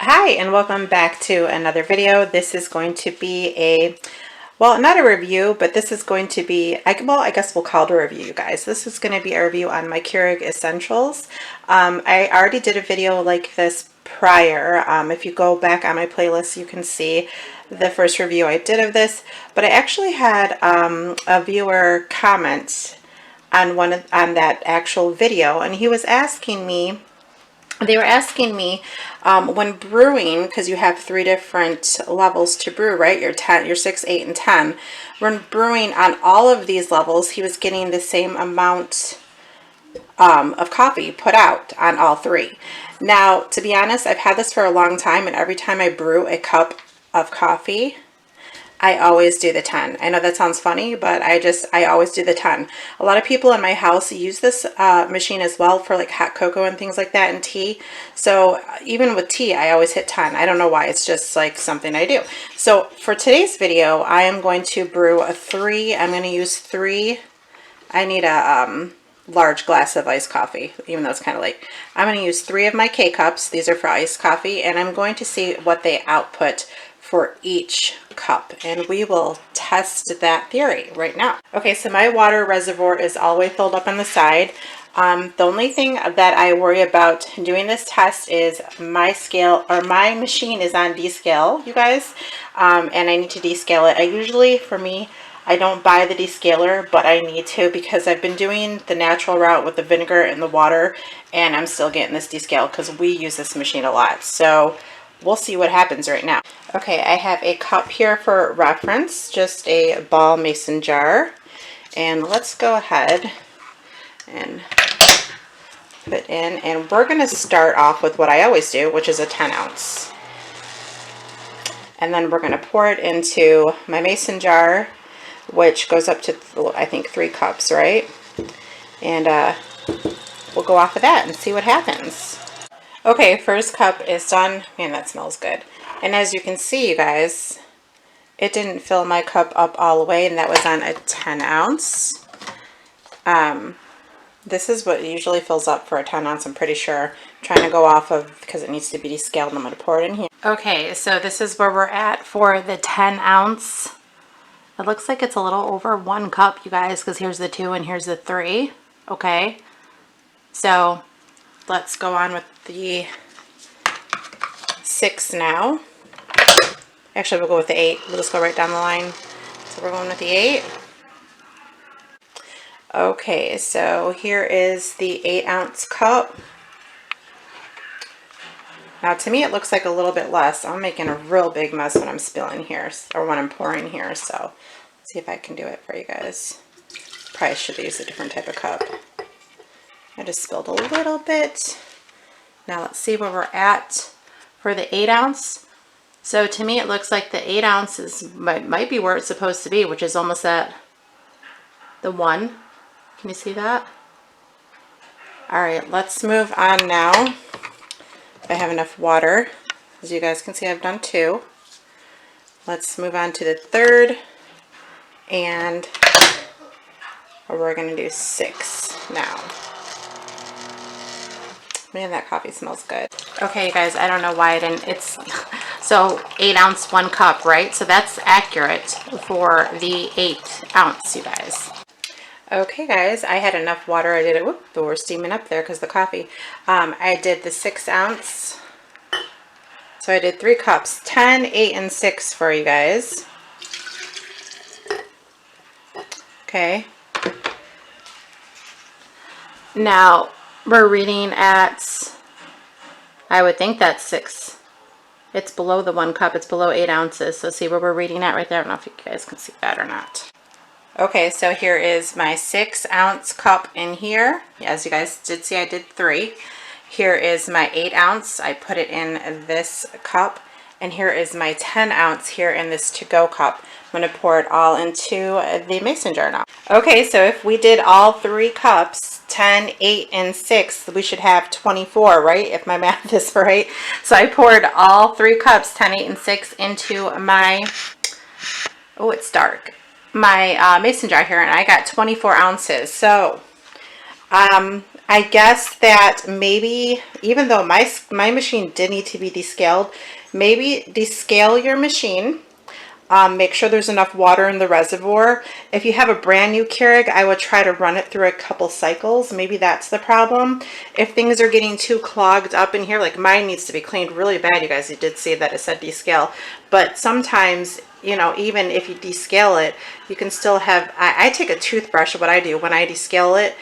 Hi, and welcome back to another video. This is going to be well, not a review, but this is going to be, I guess we'll call it a review, you guys. This is going to be a review on my Keurig Essentials. I already did a video like this prior. If you go back on my playlist, you can see the first review I did of this. But I actually had a viewer comment on on that actual video, and he was asking me. They were asking me when brewing, because you have three different levels to brew, right? Your 10, your 6, 8, and 10. When brewing on all of these levels, he was getting the same amount of coffee put out on all three. Now, to be honest, I've had this for a long time, and every time I brew a cup of coffee, I always do the 10. I know that sounds funny, but I always do the 10. A lot of people in my house use this machine as well for like hot cocoa and things like that and tea. So even with tea, I always hit 10. I don't know why. It's just like something I do. So for today's video, I am going to brew a 3. I'm going to use 3. I need a large glass of iced coffee, even though it's kind of late. I'm going to use 3 of my K-cups. These are for iced coffee, and I'm going to see what they output for each cup, and we will test that theory right now. Okay, so my water reservoir is all the way filled up on the side. The only thing that I worry about doing this test is my scale, or my machine is on descale, you guys, and I need to descale it. I usually, for me, I don't buy the descaler, but I need to because I've been doing the natural route with the vinegar and the water, and I'm still getting this descale because we use this machine a lot. So we'll see what happens right now. Okay, I have a cup here for reference, just a ball mason jar. And let's go ahead and put in, and we're going to start off with what I always do, which is a 10 ounce. And then we're going to pour it into my mason jar, which goes up to, I think, 3 cups, right? And we'll go off of that and see what happens. Okay, first cup is done. Man, that smells good. And as you can see, you guys, it didn't fill my cup up all the way, and that was on a 10 ounce. This is what usually fills up for a 10 ounce, I'm pretty sure. I'm trying to go off of, because it needs to be descaled, and I'm going to pour it in here. Okay, so this is where we're at for the 10 ounce. It looks like it's a little over 1 cup, you guys, because here's the 2 and here's the 3. Okay, so let's go on with the 6 now. Actually, we'll go with the 8. We'll just go right down the line. So we're going with the 8. Okay, so here is the 8 ounce cup. Now to me it looks like a little bit less. I'm making a real big mess when I'm spilling here, or when I'm pouring here, so let's see if I can do it for you guys. Probably should use a different type of cup. I just spilled a little bit. Now let's see where we're at for the 8 ounce. So to me it looks like the 8 ounces might be where it's supposed to be, which is almost at the 1. Can you see that? All right, let's move on now. If I have enough water. As you guys can see, I've done 2. Let's move on to the 3rd, and we're going to do 6 now. Man, that coffee smells good. Okay, you guys, I don't know why I didn't, it's, so 8 ounce, 1 cup, right? So that's accurate for the 8 ounce, you guys. Okay, guys, I had enough water. I did it, whoop, we're steaming up there because the coffee. I did the 6 ounce. So I did 3 cups, 10, 8, and 6 for you guys. Okay. Now, we're reading at, I would think that's 6. It's below the 1 cup. It's below 8 ounces. So see where we're reading at right there? I don't know if you guys can see that or not. Okay, so here is my 6 ounce cup in here. As you guys did see, I did 3. Here is my 8 ounce. I put it in this cup. And here is my 10 ounce here in this to-go cup. I'm going to pour it all into the mason jar now. Okay, so if we did all 3 cups, 10, 8, and 6, we should have 24, right? If my math is right. So I poured all 3 cups, 10, 8, and 6, into my, oh, it's dark, my mason jar here, and I got 24 ounces. So I guess that maybe, even though my machine did need to be descaled, maybe descale your machine. Make sure there's enough water in the reservoir. If you have a brand new Keurig, I would try to run it through a couple cycles. Maybe that's the problem. If things are getting too clogged up in here, like mine needs to be cleaned really bad, you guys. You did see that it said descale. But sometimes, you know, even if you descale it, you can still have, I take a toothbrush, what I do when I descale it,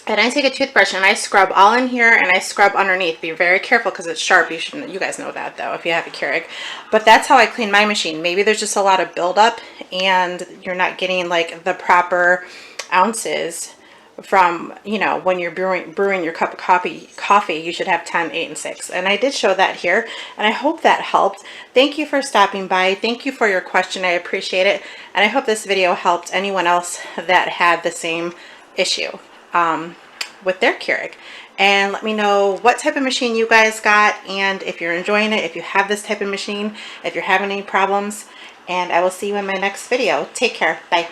and I take a toothbrush and I scrub all in here and I scrub underneath. Be very careful because it's sharp. You guys know that though if you have a Keurig. But that's how I clean my machine. Maybe there's just a lot of buildup and you're not getting like the proper ounces from, you know, when you're brewing your cup of coffee, you should have 10, 8, and 6. And I did show that here, and I hope that helped. Thank you for stopping by. Thank you for your question. I appreciate it. And I hope this video helped anyone else that had the same issue with their Keurig. And let me know what type of machine you guys got, and if you're enjoying it, if you have this type of machine, if you're having any problems. And I will see you in my next video. Take care. Bye.